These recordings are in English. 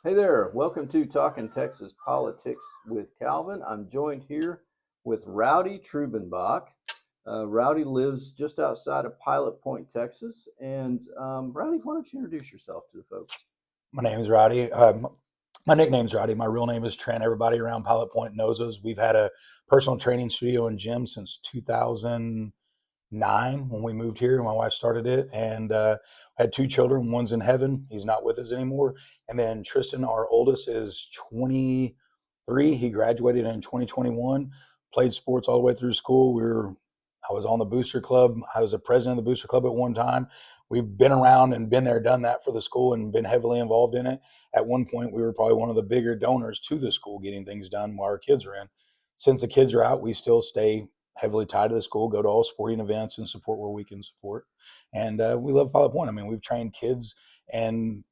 Hey there, welcome to Talking Texas Politics with Calvin. I'm joined here with Rowdy Trubenbach. Rowdy lives just outside of Pilot Point, Texas. And Rowdy, why don't you introduce yourself to the folks? My name is Rowdy. My nickname's Rowdy. My real name is Trent. Everybody around Pilot Point knows us. We've had a personal training studio and gym since 2009 when we moved here. My wife started it, and had two children. One's in heaven. He's not with us anymore. And then Tristan, our oldest, is 23. He graduated in 2021. Played sports all the way through school. I was on the booster club. I was a president of the booster club at one time. We've been around and been there, done that for the school, and been heavily involved in it. At one point, we were probably one of the bigger donors to the school, getting things done while our kids are in. Since the kids are out, we still stay heavily tied to the school, go to all sporting events and support where we can support. And we love Pilot Point. I mean, we've trained kids and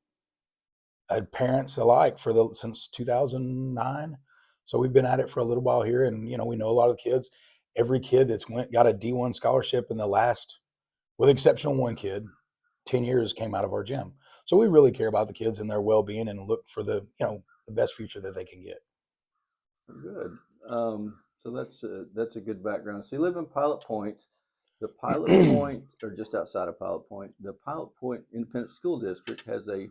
parents alike since 2009. So we've been at it for a little while here, and we know a lot of the kids. Every kid that's got a D1 scholarship in the last, with the exception of one kid, 10 years came out of our gym. So we really care about the kids and their well-being and look for the best future that they can get. Good. So that's a good background. So you live in Pilot Point. The Pilot Point, or just outside of Pilot Point, the Pilot Point Independent School District has a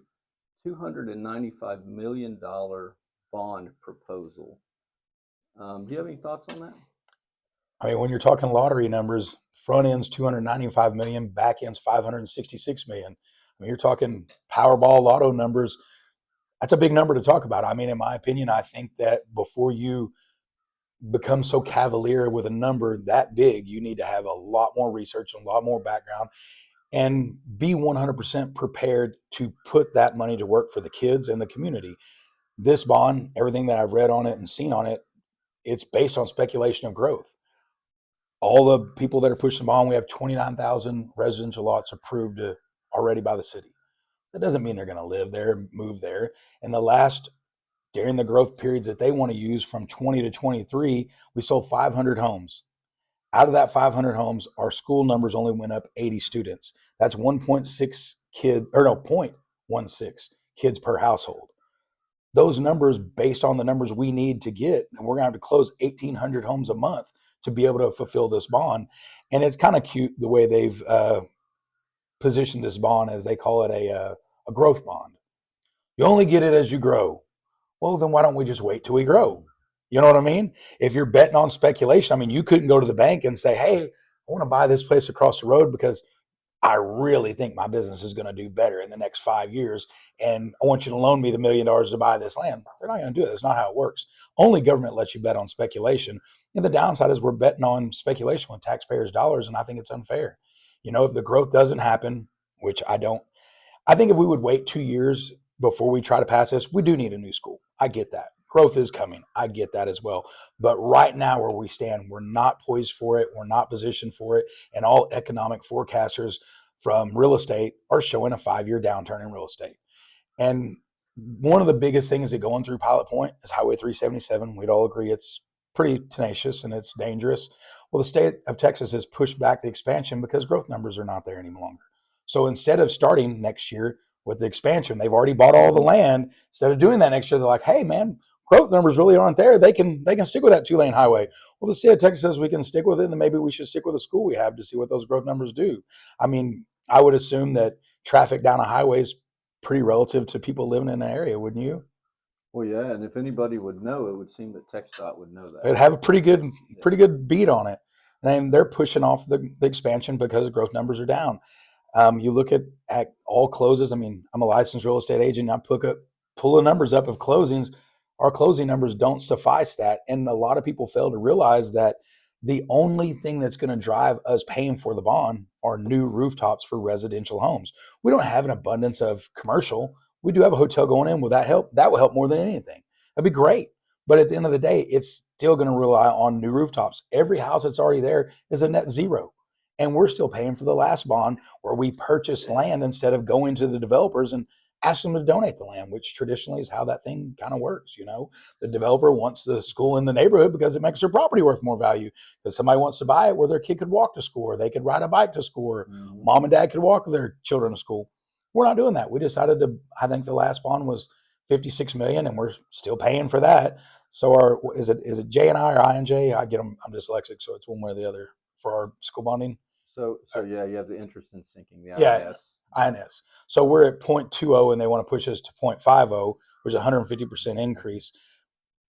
$295 million bond proposal. Do you have any thoughts on that? I mean, when you're talking lottery numbers, front end's 295 million, back end's 566 million. I mean, you're talking Powerball lotto numbers. That's a big number to talk about. I mean, in my opinion, I think that before you become so cavalier with a number that big, you need to have a lot more research and a lot more background and be 100% prepared to put that money to work for the kids and the community. This bond, everything that I've read on it and seen on it, it's based on speculation of growth. All the people that are pushing the bond, we have 29,000 residential lots approved already by the city. That doesn't mean they're going to live there, move there. And during the growth periods that they want to use from 20 to 23, we sold 500 homes. Out of that 500 homes, our school numbers only went up 80 students. That's 1.6 kids, or no, 0.16 kids per household. Those numbers, based on the numbers we need to get, and we're going to have to close 1,800 homes a month to be able to fulfill this bond. And it's kind of cute the way they've positioned this bond, as they call it a growth bond. You only get it as you grow. Well, then why don't we just wait till we grow? You know what I mean? If you're betting on speculation, I mean, you couldn't go to the bank and say, hey, I want to buy this place across the road because I really think my business is going to do better in the next 5 years. And I want you to loan me the $1 million to buy this land. They're not going to do it. That's not how it works. Only government lets you bet on speculation. And the downside is we're betting on speculation with taxpayers' dollars. And I think it's unfair. If the growth doesn't happen, which I don't, I think if we would wait 2 years before we try to pass this, we do need a new school. I get that. Growth is coming. I get that as well. But right now, where we stand, we're not poised for it. We're not positioned for it. And all economic forecasters from real estate are showing a 5-year downturn in real estate. And one of the biggest things that going through Pilot Point is Highway 377. We'd all agree it's pretty tenacious and it's dangerous. Well, the state of Texas has pushed back the expansion because growth numbers are not there any longer. So instead of starting next year with the expansion, they've already bought all the land. Instead of doing that next year, they're like, hey, man, growth numbers really aren't there. They can stick with that 2-lane highway. Well, the state of Texas says we can stick with it, and maybe we should stick with the school we have to see what those growth numbers do. I mean, I would assume that traffic down a highway is pretty relative to people living in an area, wouldn't you? Well, yeah, and if anybody would know, it would seem that TxDOT would know that. It'd have a Yeah. pretty good beat on it. And they're pushing off the expansion because growth numbers are down. You look at all closes. I mean, I'm a licensed real estate agent. Pull the numbers up of closings. Our closing numbers don't suffice that. And a lot of people fail to realize that the only thing that's going to drive us paying for the bond are new rooftops for residential homes. We don't have an abundance of commercial. We do have a hotel going in. Will that help? That will help more than anything. That'd be great. But at the end of the day, it's still going to rely on new rooftops. Every house that's already there is a net zero. And we're still paying for the last bond where we purchase land instead of going to the developers and ask them to donate the land, which traditionally is how that thing kind of works. The developer wants the school in the neighborhood because it makes their property worth more value. Because somebody wants to buy it where their kid could walk to school, or they could ride a bike to school, or Mhm. mom and dad could walk their children to school. We're not doing that. We decided to, I think the last bond was $56 million, and we're still paying for that. So is it J&I or INJ? I get them. I'm dyslexic, so it's one way or the other for our school bonding. So yeah, you have the interest in sinking, the Yeah, INS. INS. So we're at 0.20, and they want to push us to 0.50, which is a 150% increase.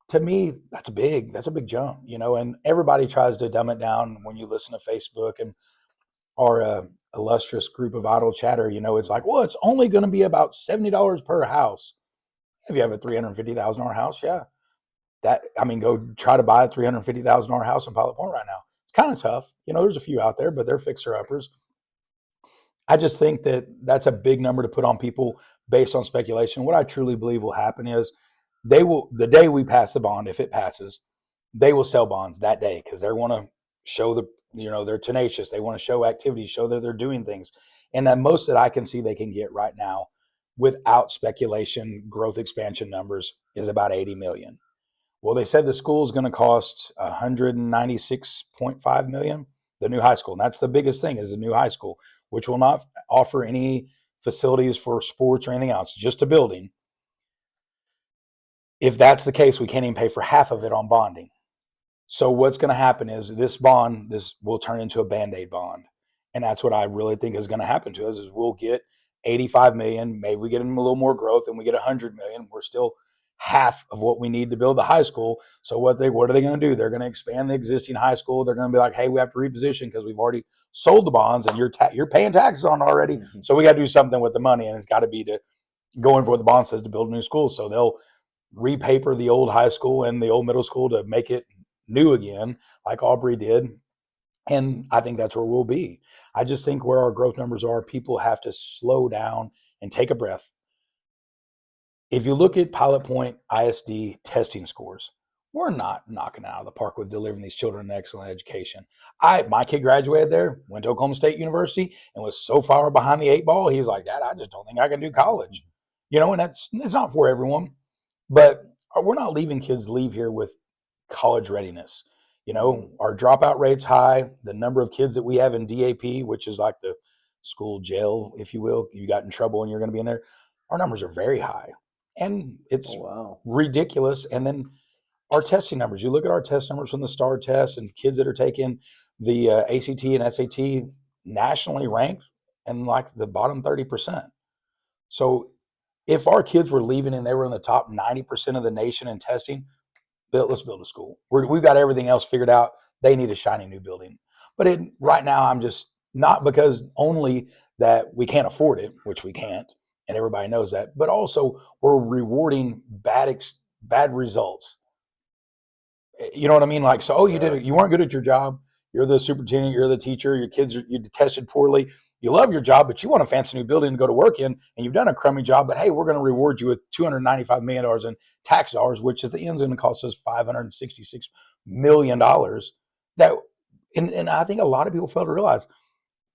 To me, that's a big jump, and everybody tries to dumb it down when you listen to Facebook and our illustrious group of idle chatter. It's like, well, it's only going to be about $70 per house. If you have a $350,000 house, yeah, go try to buy a $350,000 house in Pilot Point right now. It's kind of tough. There's a few out there, but they're fixer uppers. I just think that that's a big number to put on people based on speculation. What I truly believe will happen is the day we pass the bond, if it passes, they will sell bonds that day because they want to show they're tenacious. They want to show activity, show that they're doing things. And that most that I can see they can get right now without speculation, growth expansion numbers is about 80 million. Well, they said the school is going to cost 196.5 million, the new high school. And that's the biggest thing is the new high school, which will not offer any facilities for sports or anything else, just a building. If that's the case, we can't even pay for half of it on bonding. So what's going to happen is this will turn into a Band-Aid bond. And that's what I really think is going to happen to us is we'll get 85 million. Maybe we get a little more growth and we get 100 million. We're still half of what we need to build the high school. So what are they going to do? They're going to expand the existing high school. They're going to be like, hey, we have to reposition because we've already sold the bonds and you're paying taxes on it already. Mm-hmm. So we got to do something with the money, and it's got to be to go in for what the bond says to build a new school. So they'll repaper the old high school and the old middle school to make it new again, like Aubrey did. And I think that's where we'll be. I just think where our growth numbers are, people have to slow down and take a breath. If you look at Pilot Point ISD testing scores, we're not knocking out of the park with delivering these children an excellent education. My kid graduated there, went to Oklahoma State University, and was so far behind the eight ball, he was like, Dad, I just don't think I can do college. And it's not for everyone. But we're not leaving kids leave here with college readiness. Our dropout rate's high. The number of kids that we have in DAP, which is like the school jail, if you will, you got in trouble and you're going to be in there. Our numbers are very high, and it's ridiculous. And then our testing numbers. You look at our test numbers from the STAR test and kids that are taking the ACT and SAT nationally ranked in like the bottom 30%. So if our kids were leaving and they were in the top 90% of the nation in testing, let's build a school. We've got everything else figured out. They need a shiny new building. But right now, I'm just not because only that we can't afford it, which we can't, and everybody knows that, but also we're rewarding bad results. You know what I mean? Like, so, you weren't good at your job. You're the superintendent, you're the teacher, you tested poorly. You love your job, but you want a fancy new building to go to work in, and you've done a crummy job, but hey, we're going to reward you with $295 million in tax dollars, which at the end is going to cost us $566 million. And I think a lot of people fail to realize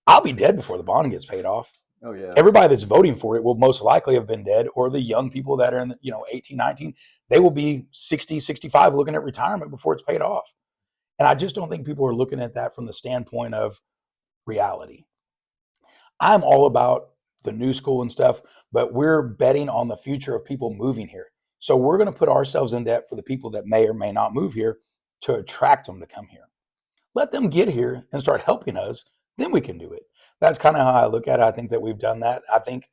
I'll be dead before the bond gets paid off. Oh, yeah. Everybody that's voting for it will most likely have been dead, or the young people that are in 18, 19, they will be 60, 65 looking at retirement before it's paid off. And I just don't think people are looking at that from the standpoint of reality. I'm all about the new school and stuff, but we're betting on the future of people moving here. So we're going to put ourselves in debt for the people that may or may not move here to attract them to come here. Let them get here and start helping us, then we can do it. That's kind of how I look at it. I think that we've done that. I think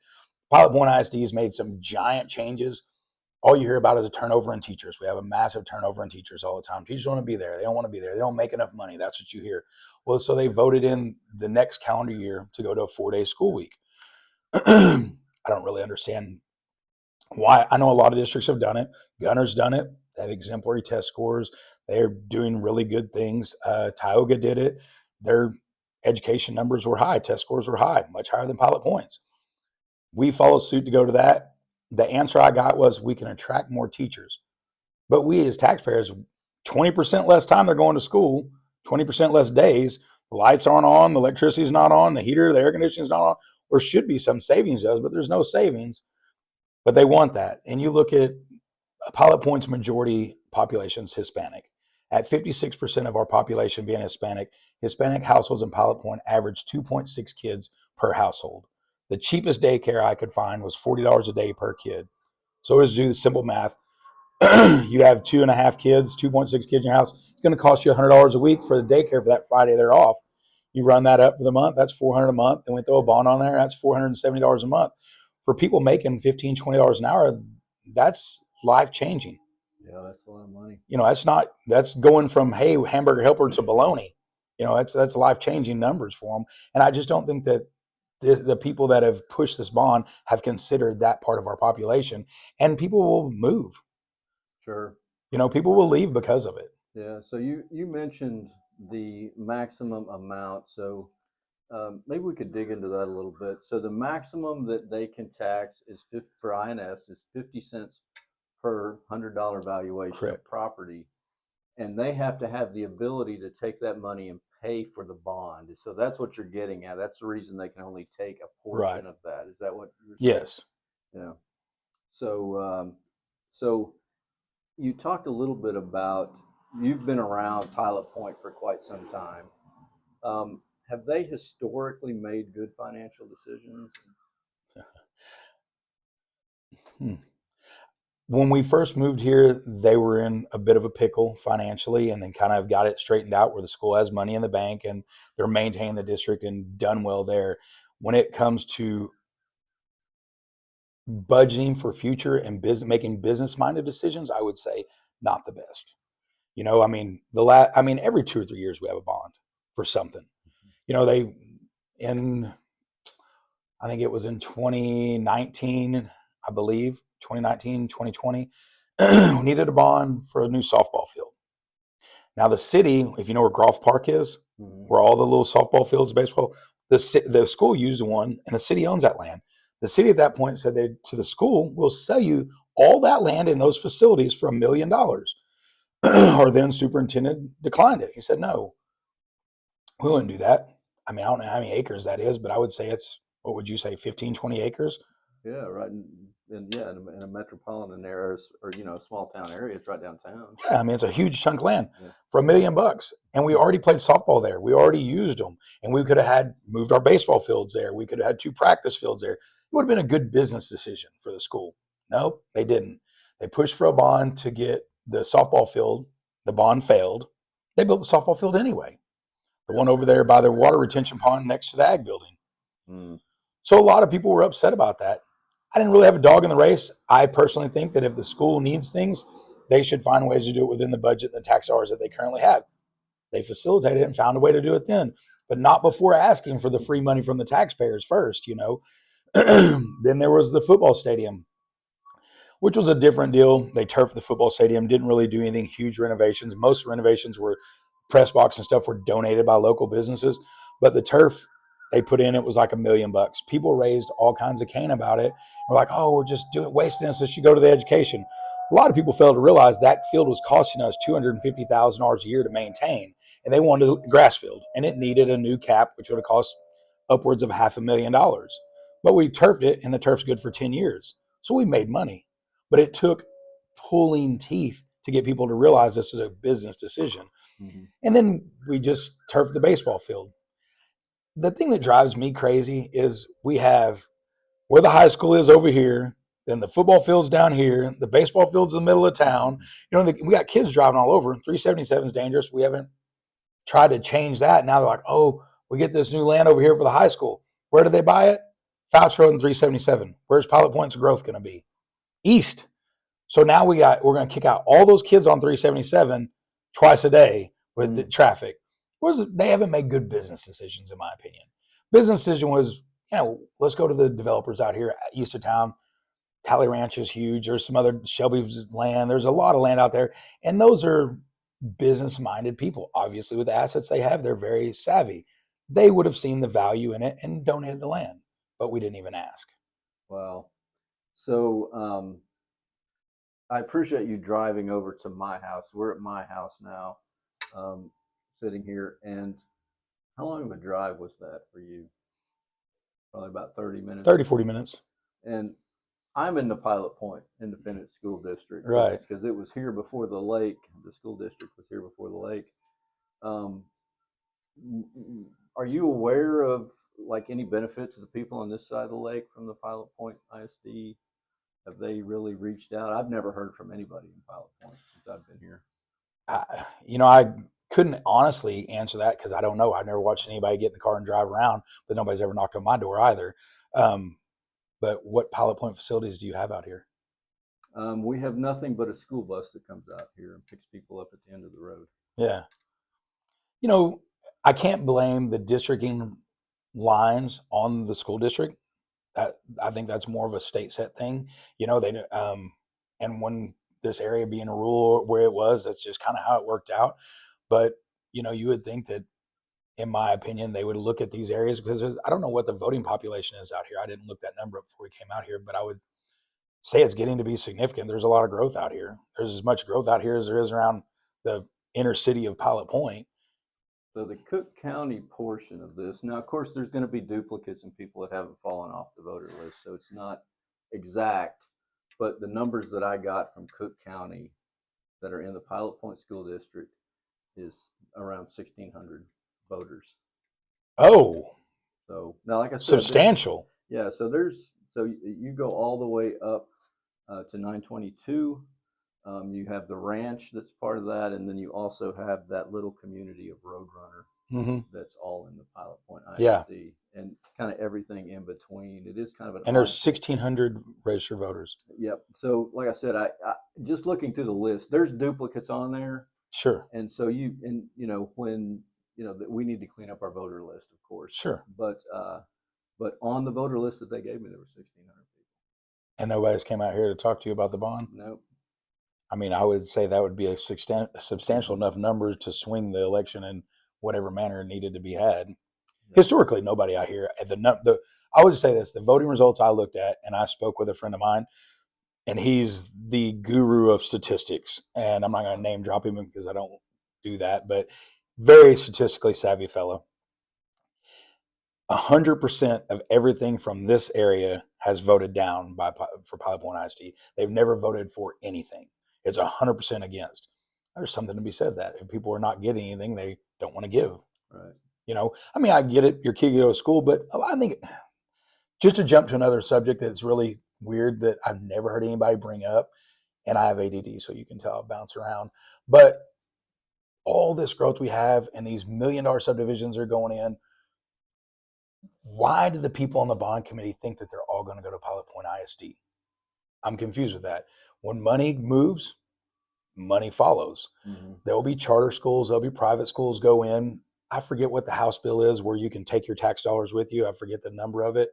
Pilot Point ISD has made some giant changes. All you hear about is a turnover in teachers. We have a massive turnover in teachers all the time. Teachers want to be there. They don't want to be there. They don't make enough money. That's what you hear. Well, so they voted in the next calendar year to go to a 4-day school week. I don't really understand why. I know a lot of districts have done it. Gunner's done it. They have exemplary test scores. They're doing really good things. Tioga did it. Their education numbers were high. Test scores were high, much higher than Pilot Point's. We followed suit to go to that. The answer I got was we can attract more teachers. But we as taxpayers, 20% less time they're going to school, 20% less days, the lights aren't on, the electricity's not on, the heater, the air conditioning's not on. There should be some savings, but there's no savings. But they want that. And you look at Pilot Point's majority population is Hispanic. At 56% of our population being Hispanic, Hispanic households in Pilot Point average 2.6 kids per household. The cheapest daycare I could find was $40 a day per kid. So let's do the simple math. You have 2.5 kids, 2.6 kids in your house. It's going to cost you $100 a week for the daycare for that Friday they're off. You run that up for the month, that's $400 a month. And we throw a bond on there, that's $470 a month. For people making $15, $20 an hour, that's life changing. Yeah, that's a lot of money. That's going from, hey, hamburger helper to bologna. That's life changing numbers for them. And I just don't think that the people that have pushed this bond have considered that part of our population, and people will move. Sure. People will leave because of it. Yeah. So you mentioned the maximum amount. So maybe we could dig into that a little bit. So the maximum that they can tax is for INS is 50 cents per $100 valuation Correct. of property, and they have to have the ability to take that money and pay for the bond. So that's what you're getting at. That's the reason they can only take a portion Right. of that. Is that what you're saying? Yes. Yeah. So you talked a little bit about you've been around Pilot Point for quite some time. Um, have they historically made good financial decisions? Hmm. When we first moved here, they were in a bit of a pickle financially, and then kind of got it straightened out where the school has money in the bank and they're maintaining the district and done well there. When it comes to budgeting for future and making business minded decisions, I would say not the best. Every 2 or 3 years we have a bond for something. They in I think it was in 2019, I believe, 2019, 2020, we needed a bond for a new softball field. Now, the city, if you know where Golf Park is, Mm-hmm. where all the little softball fields, baseball, the school used one, and the city owns that land. The city at that point said to the school, we'll sell you all that land in those facilities for $1 million. Our then superintendent declined it. He said, no, we wouldn't do that. I don't know how many acres that is, but I would say it's, what would you say, 15, 20 acres? Yeah, right. And yeah, in a metropolitan area or a small town area, it's right downtown. Yeah, it's a huge chunk of land Yeah. for $1 million. And we already played softball there. We already used them. And we could have moved our baseball fields there. We could have had 2 practice fields there. It would have been a good business decision for the school. Nope, they didn't. They pushed for a bond to get the softball field. The bond failed. They built the softball field anyway. The one over there by the water retention pond next to the ag building. Mm. So a lot of people were upset about that. I didn't really have a dog in the race. I personally think that if the school needs things, they should find ways to do it within the budget and the tax dollars that they currently have. They facilitated it and found a way to do it then, but not before asking for the free money from the taxpayers first. Then there was the football stadium, which was a different deal. They turfed the football stadium, didn't really do anything huge renovations. Most renovations were press box and stuff were donated by local businesses, but the turf they put in, it was like $1 million. People raised all kinds of cane about it. We're like, oh, we're just wasting this. Let's go to the education. A lot of people failed to realize that field was costing us $250,000 a year to maintain, and they wanted a grass field, and it needed a new cap, which would have cost upwards of $500,000. But we turfed it, and the turf's good for 10 years, so we made money. But it took pulling teeth to get people to realize this is a business decision. Mm-hmm. And then we just turfed the baseball field. The thing that drives me crazy is we have where the high school is over here, then the football field's down here, the baseball field's in the middle of town. We got kids driving all over. 377 is dangerous. We haven't tried to change that. Now they're like, oh, we get this new land over here for the high school. Where do they buy it? Fouch Road and 377. Where's Pilot Point's growth going to be? East. So now we're going to kick out all those kids on 377 twice a day with the traffic. They haven't made good business decisions, in my opinion. Business decision was, let's go to the developers out here east of town. Tally Ranch is huge. There's some other Shelby's land. There's a lot of land out there. And those are business-minded people. Obviously, with the assets they have, they're very savvy. They would have seen the value in it and donated the land, but we didn't even ask. Wow. So I appreciate you driving over to my house. We're at my house now, sitting here. And how long of a drive was that for you? Probably about 30 minutes. 30, 40 minutes. And I'm in the Pilot Point Independent School District Right. because it was here before the lake. The school district was here before the lake. Um, are you aware of like any benefit to the people on this side of the lake from the Pilot Point ISD Have they really reached out? I've never heard from anybody in Pilot Point since I've been here. I couldn't honestly answer that because I don't know. I've never watched anybody get in the car and drive around, but nobody's ever knocked on my door either. But what Pilot Point facilities do you have out here? We have nothing but a school bus that comes out here and picks people up at the end of the road. Yeah. You know, I can't blame the districting lines on the school district. I think that's more of a state set thing. And when this area being a rural where it was, that's just kind of how it worked out. But you would think that, in my opinion, they would look at these areas because I don't know what the voting population is out here. I didn't look that number up before we came out here, but I would say it's getting to be significant. There's a lot of growth out here. There's as much growth out here as there is around the inner city of Pilot Point. So the Cook County portion of this, now of course there's going to be duplicates and people that haven't fallen off the voter list, so it's not exact, but the numbers that I got from Cook County that are in the Pilot Point School District is around 1,600 voters. Oh, So now, like I said, substantial. yeah, so you go all the way up to 922. You have the ranch that's part of that, and then you also have that little community of Roadrunner Mm-hmm. that's all in the Pilot Point Yeah. ISD, and kind of everything in between. It is kind of an And there's 1,600 registered voters. Yep. So, like I said, I just looking through the list, there's duplicates on there, Sure. and so when that we need to clean up our voter list, of course. Sure. But on the voter list that they gave me, there were 1,600 people. And nobody's came out here to talk to you about the bond? Nope. I mean, I would say that would be a substantial enough number to swing the election in whatever manner it needed to be had. Yep. Historically, nobody out here at I would just say this: the voting results I looked at, and I spoke with a friend of mine, and he's the guru of statistics. And I'm not going to name drop him because I don't do that, but very statistically savvy fellow. 100% of everything from this area has voted down for Pilot Point ISD. They've never voted for anything. It's 100% against. There's something to be said that if people are not getting anything, they don't want to give. Right. I mean, I get it. Your kid go to school, but I think just to jump to another subject that's really weird that I've never heard anybody bring up, and I have ADD, so you can tell I bounce around. But all this growth we have and these $1 million subdivisions are going in, why do the people on the bond committee think that they're all going to go to Pilot Point ISD? I'm confused with that. When money moves, money follows. Mm-hmm. There will be charter schools, there'll be private schools go in. I forget what the House bill is where you can take your tax dollars with you. I forget the number of it.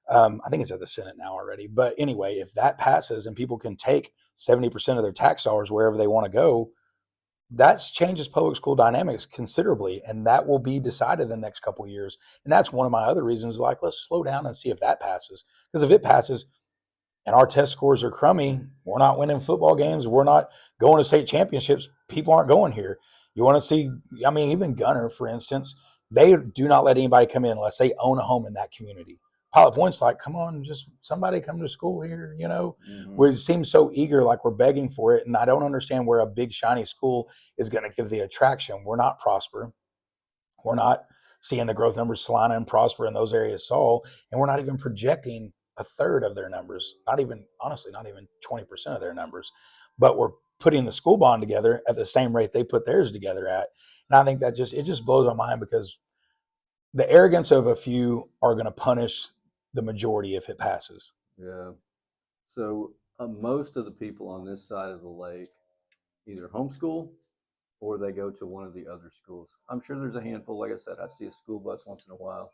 I think it's at the Senate now already. But anyway, if that passes and people can take 70% of their tax dollars wherever they want to go, that changes public school dynamics considerably, and that will be decided in the next couple of years. And that's one of my other reasons, like, let's slow down and see if that passes. Because if it passes and our test scores are crummy, we're not winning football games, we're not going to state championships, people aren't going here. You want to see, I mean, even Gunner, for instance, they do not let anybody come in unless they own a home in that community. Pilot Point's like, come on, just somebody come to school here, Mm-hmm. We seem so eager, like we're begging for it. And I don't understand where a big, shiny school is going to give the attraction. We're not Prosper. We're not seeing the growth numbers Salina and Prosper in those areas saw, and we're not even projecting a third of their numbers, not even 20% of their numbers. But we're putting the school bond together at the same rate they put theirs together at. And I think that it just blows my mind because the arrogance of a few are going to punish the majority if it passes. Yeah. So most of the people on this side of the lake either homeschool or they go to one of the other schools. I'm sure there's a handful. Like I said, I see a school bus once in a while,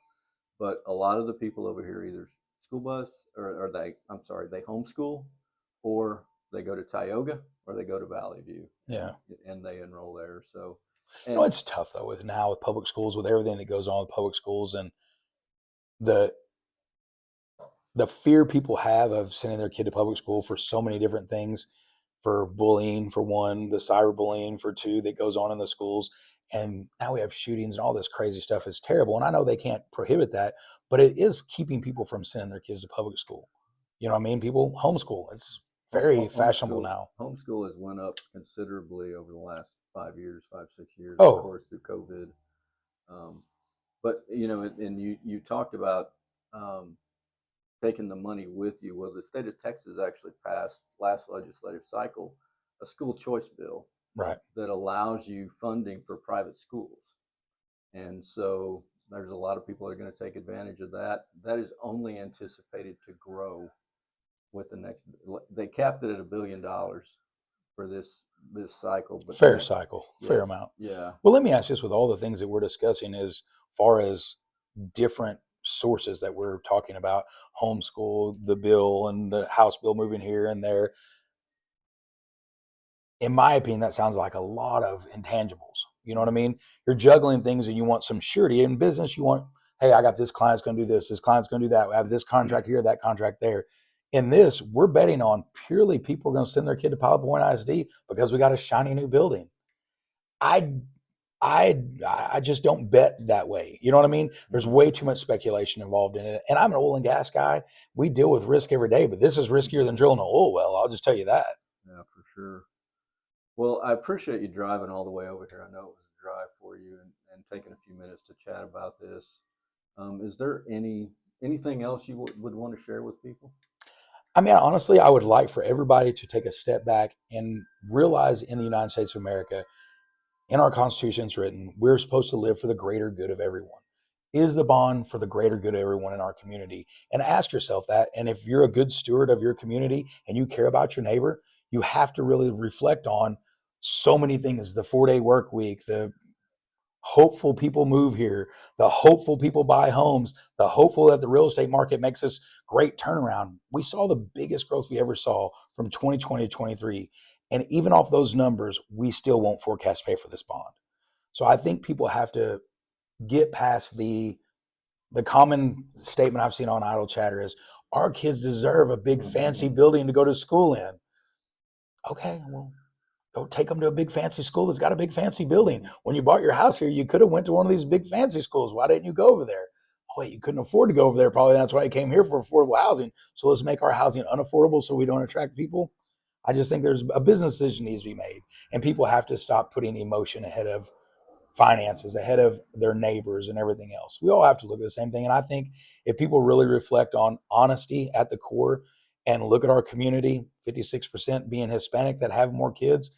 but a lot of the people over here either school bus or they homeschool or they go to Tioga or they go to Valley View. Yeah. And they enroll there. So, it's tough though with public schools, with everything that goes on with public schools and the fear people have of sending their kid to public school for so many different things, for bullying for one, the cyberbullying for two that goes on in the schools. And now we have shootings and all this crazy stuff is terrible. And I know they can't prohibit that, but it is keeping people from sending their kids to public school. You know what I mean? People homeschool. It's very fashionable now. Homeschool has went up considerably over the last 5 years, 6 years, of course, through COVID. But, and you talked about taking the money with you. Well, the state of Texas actually passed last legislative cycle a school choice bill Right. that allows you funding for private schools. And so there's a lot of people that are going to take advantage of that. That is only anticipated to grow with the next. They capped it at $1 billion for this cycle, but Fair cycle, fair yeah, amount. yeah. Well, let me ask this: with all the things that we're discussing, as far as different sources that we're talking about, homeschool, the bill, and the House bill moving here and there, in my opinion, that sounds like a lot of intangibles. You know what I mean? You're juggling things and you want some surety. In business, you want, hey, I got this client's going to do this client's going to do that. I have this contract here, that contract there. In this, we're betting on purely people are going to send their kid to Pilot Point ISD because we got a shiny new building. I I just don't bet that way. You know what I mean? There's way too much speculation involved in it. And I'm an oil and gas guy. We deal with risk every day, but this is riskier than drilling an oil well. I'll just tell you that. Yeah, for sure. Well, I appreciate you driving all the way over here. I know it was a drive for you, and taking a few minutes to chat about this. Is there anything else you would want to share with people? I mean, honestly, I would like for everybody to take a step back and realize in the United States of America, in our Constitution, it's written, we're supposed to live for the greater good of everyone. Is the bond for the greater good of everyone in our community? And ask yourself that. And if you're a good steward of your community and you care about your neighbor, you have to really reflect on so many things: the 4-day work week, the hopeful people move here, the hopeful people buy homes, the hopeful that the real estate market makes this great turnaround. We saw the biggest growth we ever saw from 2020 to 23. And even off those numbers, we still won't forecast pay for this bond. So I think people have to get past the common statement I've seen on Idle Chatter is our kids deserve a big fancy building to go to school in. Okay, well, go take them to a big fancy school that's got a big fancy building. When you bought your house here, you could have went to one of these big fancy schools. Why didn't you go over there? Oh, wait, you couldn't afford to go over there. Probably that's why you came here for affordable housing. So let's make our housing unaffordable so we don't attract people. I just think there's a business decision needs to be made, and people have to stop putting emotion ahead of finances, ahead of their neighbors and everything else. We all have to look at the same thing. And I think if people really reflect on honesty at the core and look at our community, 56% being Hispanic that have more kids,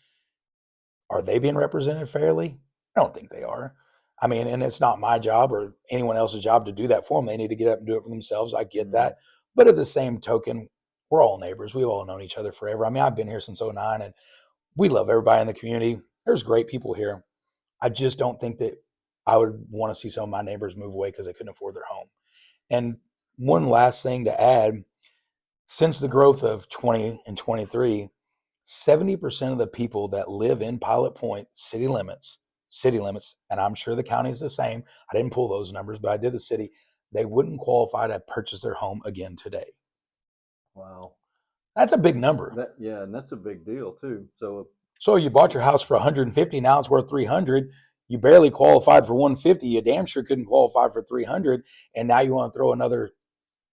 are they being represented fairly? I don't think they are. I mean, and it's not my job or anyone else's job to do that for them. They need to get up and do it for themselves. I get that. But at the same token, we're all neighbors. We've all known each other forever. I mean, I've been here since '09 and we love everybody in the community. There's great people here. I just don't think that I would want to see some of my neighbors move away because they couldn't afford their home. And one last thing to add, since the growth of 20 and 23, 70% of the people that live in Pilot Point city limits, and I'm sure the county is the same. I didn't pull those numbers, but I did the city. They wouldn't qualify to purchase their home again today. Wow. That's a big number. Yeah, and that's a big deal too. So you bought your house for 150, now it's worth 300. You barely qualified for 150. You damn sure couldn't qualify for 300, and now you want to throw another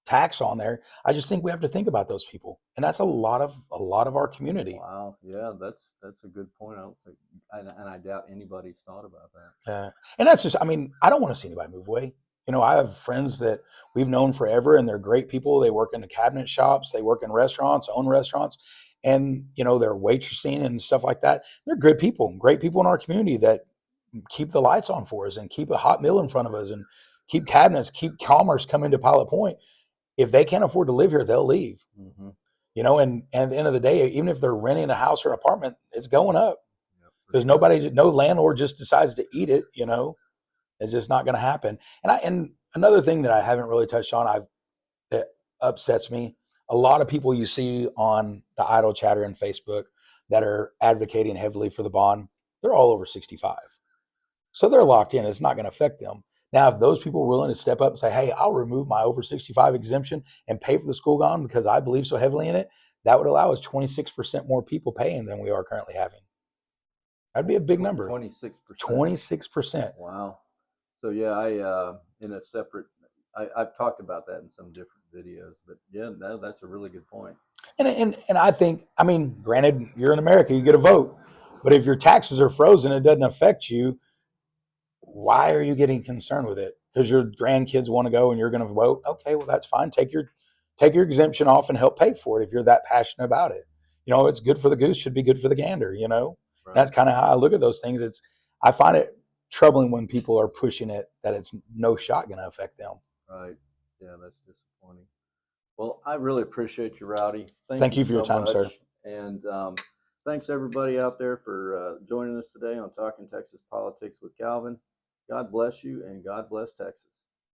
tax on there. I just think we have to think about those people, and that's a lot of our community. Wow, yeah, that's a good point. I don't think, and I doubt anybody's thought about that. And that's just, I mean, I don't want to see anybody move away. You know, I have friends that we've known forever and they're great people. They work in the cabinet shops, they work in restaurants, own restaurants, and, you know, they're waitressing and stuff like that. They're good people, great people in our community that keep the lights on for us and keep a hot meal in front of us and keep cabinets, keep commerce coming to Pilot Point. If they can't afford to live here, they'll leave. Mm-hmm. You know, and at the end of the day, even if they're renting a house or an apartment, it's going up because Yep, no landlord just decides to eat it. You know, it's just not going to happen. And another thing that I haven't really touched on, that upsets me. A lot of people you see on the Idle Chatter and Facebook that are advocating heavily for the bond, they're all over 65. So they're locked in. It's not going to affect them. Now, if those people are willing to step up and say, hey, I'll remove my over 65 exemption and pay for the school bond because I believe so heavily in it, that would allow us 26% more people paying than we are currently having. That'd be a big number. 26%. 26%. Wow. So yeah, I in a separate, I've talked about that in some different videos, but yeah, no, that's a really good point. And I think, I mean, granted, you're in America, you get a vote, but if your taxes are frozen, it doesn't affect you. Why are you getting concerned with it? Because your grandkids want to go and you're going to vote. Okay, well that's fine. take your exemption off and help pay for it if you're that passionate about it. It's good for the goose, should be good for the gander. Right. That's kind of how I look at those things. I find it troubling when people are pushing it that it's no shot going to affect them. Right. Yeah, that's disappointing. Well, I really appreciate you, Rowdy. Thank You you for your so time, much. sir. And thanks everybody out there for joining us today on Talking Texas Politics with Calvin. God bless you and God bless Texas.